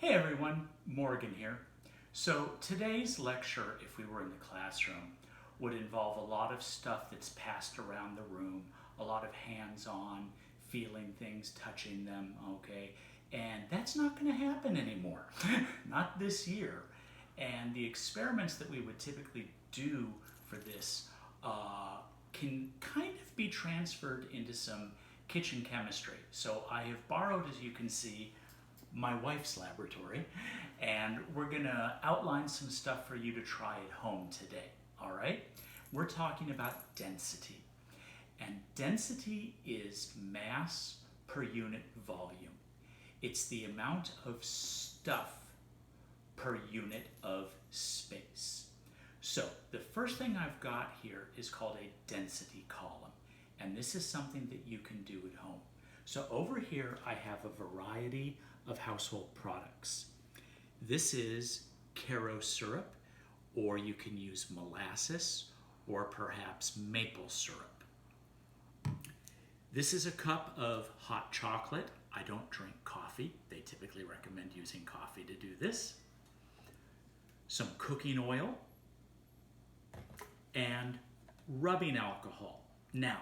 Hey everyone, Morgan here. So today's lecture, if we were in the classroom, would involve a lot of stuff that's passed around the room, a lot of hands-on, feeling things, touching them, okay? And that's not going to happen anymore, not this year. And the experiments that we would typically do for this can kind of be transferred into some kitchen chemistry. So I have borrowed, as you can see, my wife's laboratory, and we're gonna outline some stuff for you to try at home today, all right? We're talking about density, and density is mass per unit volume. It's the amount of stuff per unit of space. So the first thing I've got here is called a density column, and this is something that you can do at home. So over here I have a variety of household products. This is Karo syrup, or you can use molasses, or perhaps maple syrup. This is a cup of hot chocolate. I don't drink coffee. They typically recommend using coffee to do this. Some cooking oil and rubbing alcohol. Now,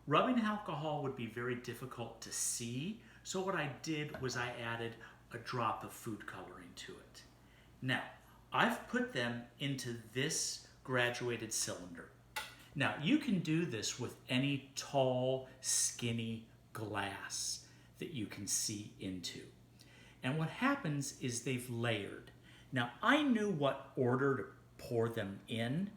rubbing alcohol would be very difficult to see, so what I did was I added a drop of food coloring to it. Now, I've put them into this graduated cylinder. Now, you can do this with any tall, skinny glass that you can see into. And what happens is they've layered. Now, I knew what order to pour them in.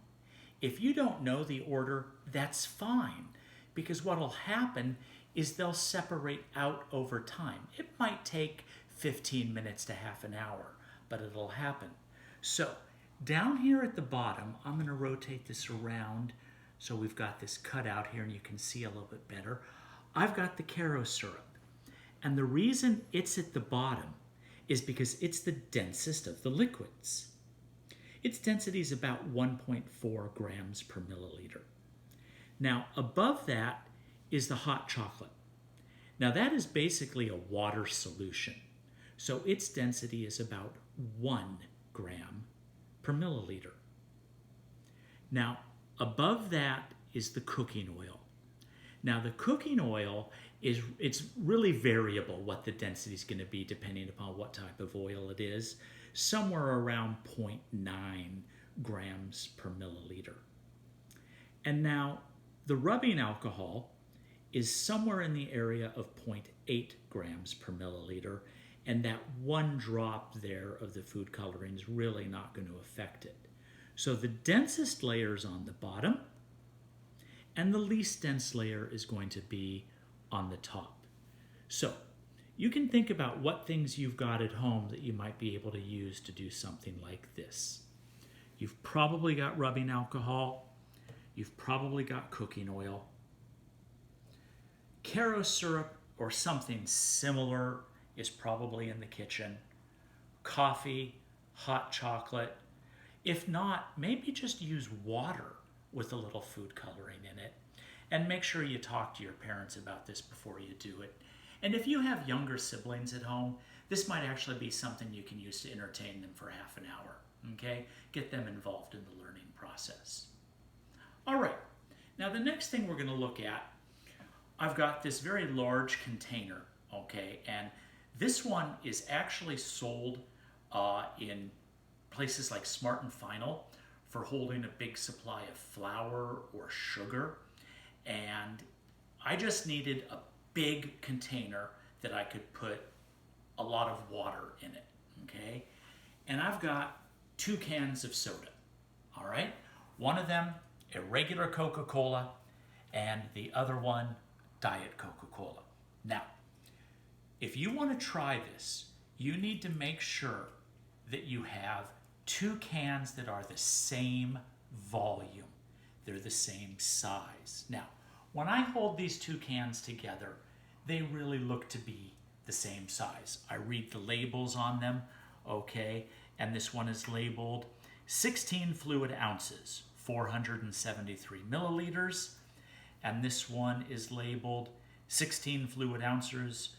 If you don't know the order, that's fine, because what'll happen is they'll separate out over time. It might take 15 minutes to half an hour, but it'll happen. So down here at the bottom, I'm going to rotate this around so we've got this cut out here and you can see a little bit better. I've got the Karo syrup, and the reason it's at the bottom is because it's the densest of the liquids. Its density is about 1.4 grams per milliliter. Now above that is the hot chocolate. Now that is basically a water solution. So its density is about 1 gram per milliliter. Now above that is the cooking oil. Now the cooking oil it's really variable what the density is going to be depending upon what type of oil it is, somewhere around 0.9 grams per milliliter. And now the rubbing alcohol is somewhere in the area of 0.8 grams per milliliter, and that one drop there of the food coloring is really not going to affect it. So the densest layer is on the bottom, and the least dense layer is going to be on the top. So you can think about what things you've got at home that you might be able to use to do something like this. You've probably got rubbing alcohol. You've probably got cooking oil. Karo syrup or something similar is probably in the kitchen. Coffee, hot chocolate. If not, maybe just use water with a little food coloring in it. And make sure you talk to your parents about this before you do it. And if you have younger siblings at home, this might actually be something you can use to entertain them for half an hour. Okay? Get them involved in the learning process. All right. Now the next thing we're going to look at, I've got this very large container, okay? And this one is actually sold in places like Smart and Final for holding a big supply of flour or sugar. And I just needed a big container that I could put a lot of water in it, okay? And I've got 2 cans of soda, all right? One of them, a regular Coca-Cola, and the other one, Diet Coca-Cola. Now, if you want to try this, you need to make sure that you have 2 cans that are the same volume. They're the same size. Now, when I hold these 2 cans together, they really look to be the same size. I read the labels on them, okay, and this one is labeled 16 fluid ounces, 473 milliliters, and this one is labeled 16 fluid ounces,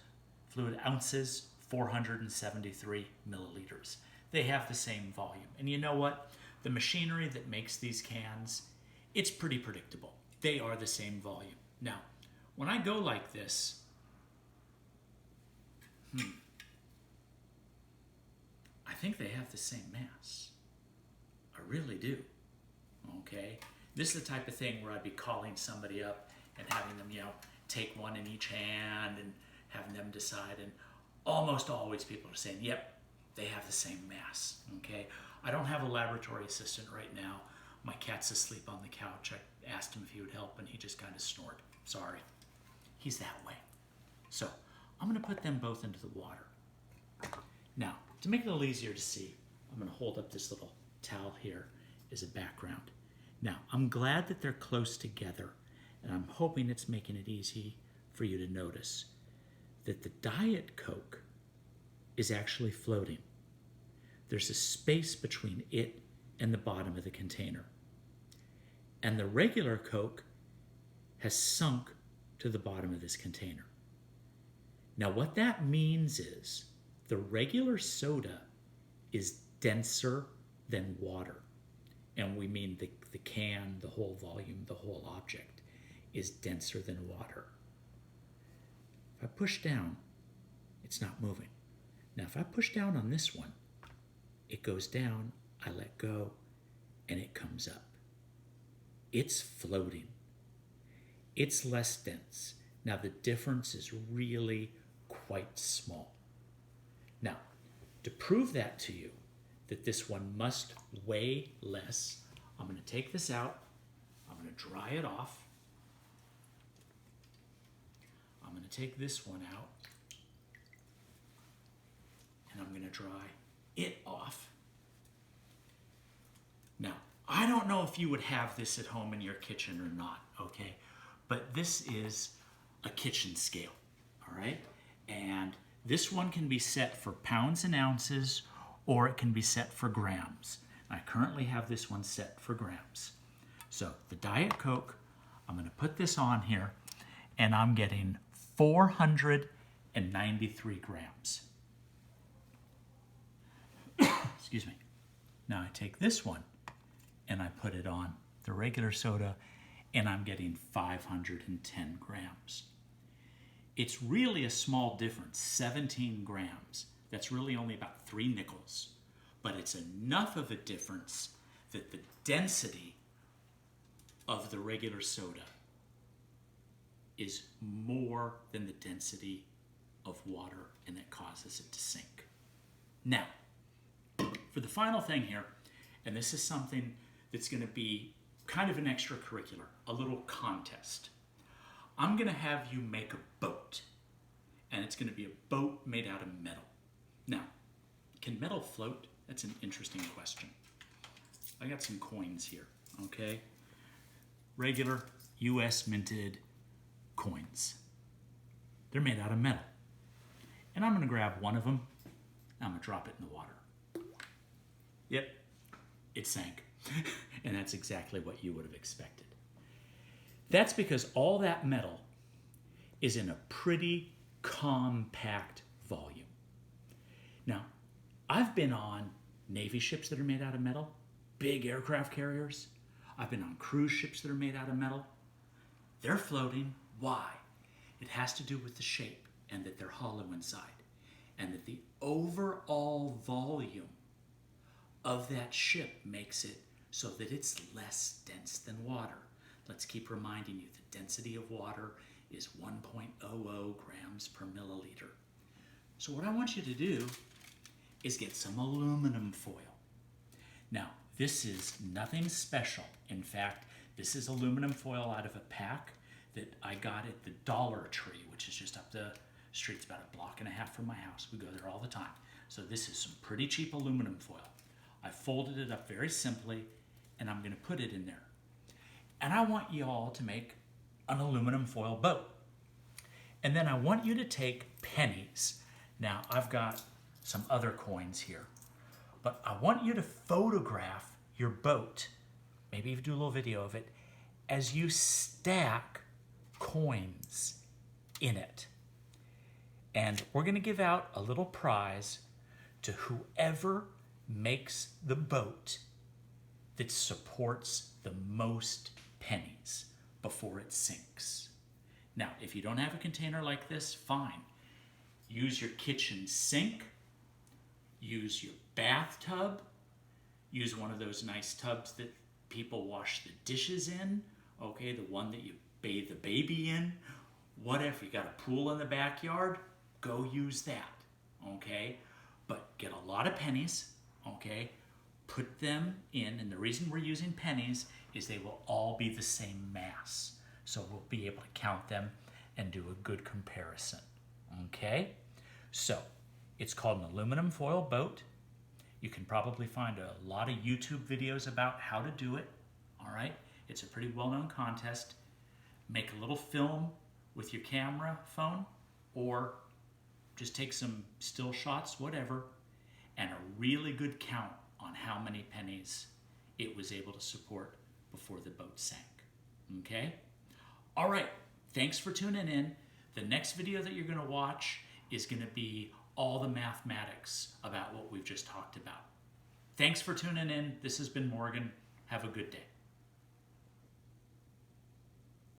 473 milliliters. They have the same volume. And you know what? The machinery that makes these cans, it's pretty predictable. They are the same volume. Now, when I go like this, I think they have the same mass. I really do. Okay? This is the type of thing where I'd be calling somebody up and having them, take one in each hand and having them decide. And almost always people are saying, yep, they have the same mass. Okay? I don't have a laboratory assistant right now. My cat's asleep on the couch. I asked him if he would help, and he just kind of snored. Sorry. He's that way. So I'm going to put them both into the water. Now, to make it a little easier to see, I'm going to hold up this little towel here as a background. Now, I'm glad that they're close together, and I'm hoping it's making it easy for you to notice that the Diet Coke is actually floating. There's a space between it and the bottom of the container. And the regular Coke has sunk to the bottom of this container. Now, what that means is the regular soda is denser than water. And we mean the can, the whole volume, the whole object is denser than water. If I push down, it's not moving. Now, if I push down on this one, it goes down, I let go, and it comes up. It's floating. It's less dense. Now, the difference is really quite small. Now, to prove that to you, that this one must weigh less, I'm going to take this out. I'm going to dry it off. I'm going to take this one out. And I'm going to dry it off. Now, I don't know if you would have this at home in your kitchen or not, okay? But this is a kitchen scale, all right? And this one can be set for pounds and ounces, or it can be set for grams. I currently have this one set for grams. So the Diet Coke, I'm going to put this on here, and I'm getting 493 grams. Excuse me. Now I take this one, and I put it on the regular soda, and I'm getting 510 grams. It's really a small difference, 17 grams. That's really only about 3 nickels. But it's enough of a difference that the density of the regular soda is more than the density of water, and it causes it to sink. Now, for the final thing here, and this is something that's going to be kind of an extracurricular, a little contest. I'm going to have you make a boat, and it's going to be a boat made out of metal. Now, can metal float? That's an interesting question. I got some coins here, okay? Regular US minted coins. They're made out of metal. And I'm going to grab one of them, and I'm going to drop it in the water. Yep, it sank. And that's exactly what you would have expected. That's because all that metal is in a pretty compact volume. Now, I've been on Navy ships that are made out of metal, big aircraft carriers. I've been on cruise ships that are made out of metal. They're floating. Why? It has to do with the shape and that they're hollow inside, and that the overall volume of that ship makes it so that it's less dense than water. Let's keep reminding you the density of water is 1.00 grams per milliliter. So what I want you to do is get some aluminum foil. Now, this is nothing special. In fact, this is aluminum foil out of a pack that I got at the Dollar Tree, which is just up the street. It's about a block and a half from my house. We go there all the time. So this is some pretty cheap aluminum foil. I folded it up very simply, and I'm going to put it in there. And I want you all to make an aluminum foil boat. And then I want you to take pennies. Now, I've got some other coins here, but I want you to photograph your boat, maybe even do a little video of it, as you stack coins in it. And we're going to give out a little prize to whoever makes the boat that supports the most pennies before it sinks. Now, if you don't have a container like this, fine. Use your kitchen sink, use your bathtub, use one of those nice tubs that people wash the dishes in, okay, the one that you bathe the baby in, whatever. You got a pool in the backyard, go use that, okay? But get a lot of pennies, okay? Put them in, and the reason we're using pennies is they will all be the same mass. So we'll be able to count them and do a good comparison, okay? So it's called an aluminum foil boat. You can probably find a lot of YouTube videos about how to do it, all right? It's a pretty well-known contest. Make a little film with your camera phone, or just take some still shots, whatever, and a really good count on how many pennies it was able to support before the boat sank, okay? All right, thanks for tuning in. The next video that you're gonna watch is gonna be all the mathematics about what we've just talked about. Thanks for tuning in. This has been Morgan. Have a good day.